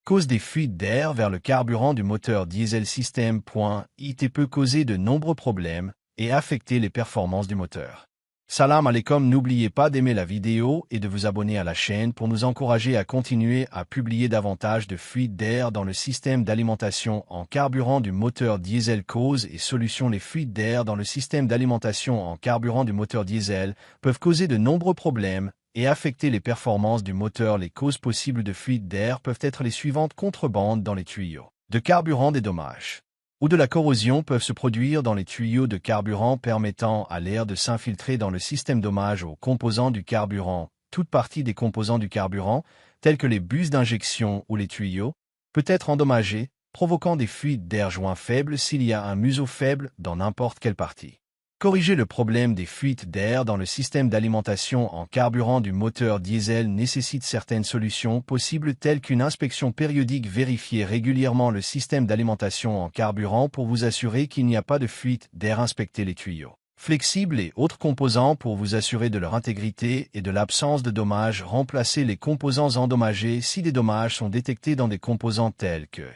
cause des fuites d'air vers le carburant du moteur diesel système.it peut causer de nombreux problèmes et affecter les performances du moteur. Salam alaikum, n'oubliez pas d'aimer la vidéo et de vous abonner à la chaîne pour nous encourager à continuer à publier davantage de fuites d'air dans le système d'alimentation en carburant du moteur diesel. Cause et solutions. Les fuites d'air dans le système d'alimentation en carburant du moteur diesel peuvent causer de nombreux problèmes et affecter les performances du moteur. Les causes possibles de fuites d'air peuvent être les suivantes: contrebande dans les tuyaux de carburant, des dommages ou de la corrosion peuvent se produire dans les tuyaux de carburant permettant à l'air de s'infiltrer dans le système. Dommages aux composants du carburant. Toute partie des composants du carburant, tels que les bus d'injection ou les tuyaux, peut être endommagée, provoquant des fuites d'air. Joint faible. S'il y a un museau faible dans n'importe quelle partie. Corriger le problème des fuites d'air dans le système d'alimentation en carburant du moteur diesel nécessite certaines solutions possibles telles qu'une inspection périodique. Vérifiez régulièrement le système d'alimentation en carburant pour vous assurer qu'il n'y a pas de fuite d'air. Inspectez les tuyaux flexibles et autres composants pour vous assurer de leur intégrité et de l'absence de dommages. Remplacez les composants endommagés si des dommages sont détectés dans des composants tels que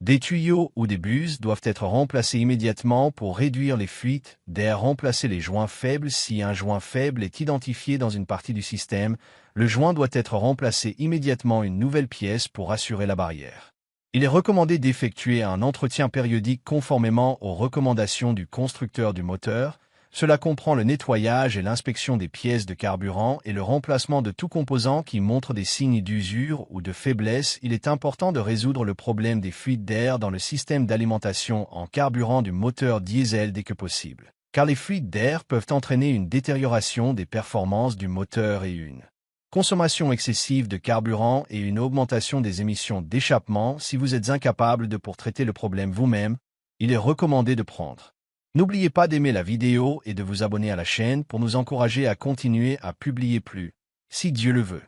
des tuyaux ou des bus doivent être remplacés immédiatement pour réduire les fuites d'air. Remplacez les joints faibles. Si un joint faible est identifié dans une partie du système, le joint doit être remplacé immédiatement. Une nouvelle pièce pour assurer la barrière. Il est recommandé d'effectuer un entretien périodique conformément aux recommandations du constructeur du moteur. Cela comprend le nettoyage et l'inspection des pièces de carburant et le remplacement de tout composant qui montre des signes d'usure ou de faiblesse. Il est important de résoudre le problème des fuites d'air dans le système d'alimentation en carburant du moteur diesel dès que possible, car les fuites d'air peuvent entraîner une détérioration des performances du moteur et une consommation excessive de carburant et une augmentation des émissions d'échappement. Si vous êtes incapable de traiter le problème vous-même, il est recommandé de prendre. N'oubliez pas d'aimer la vidéo et de vous abonner à la chaîne pour nous encourager à continuer à publier plus, si Dieu le veut.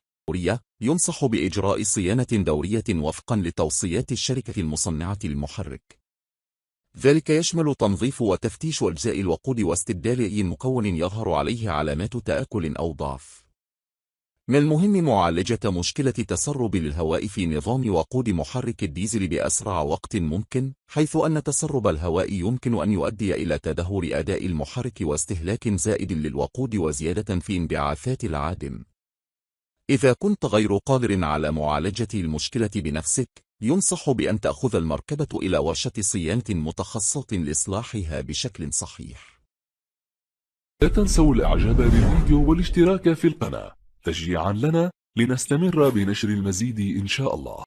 ينصح بإجراء صيانة دورية وفقا لتوصيات الشركة المصنعة للمحرك. ذلك يشمل تنظيف وتفتيش أجزاء الوقود واستبدال أي مكون يظهر عليه علامات تآكل أو ضعف. من المهم معالجة مشكلة تسرب الهواء في نظام وقود محرك الديزل بأسرع وقت ممكن، حيث أن تسرب الهواء يمكن أن يؤدي إلى تدهور أداء المحرك واستهلاك زائد للوقود وزيادة في انبعاثات العادم. إذا كنت غير قادر على معالجة المشكلة بنفسك، ينصح بأن تأخذ المركبة إلى ورشة صيانة متخصصة لإصلاحها بشكل صحيح. لا تنسوا الإعجاب بالفيديو والاشتراك في القناة تشجيعا لنا لنستمر بنشر المزيد إن شاء الله.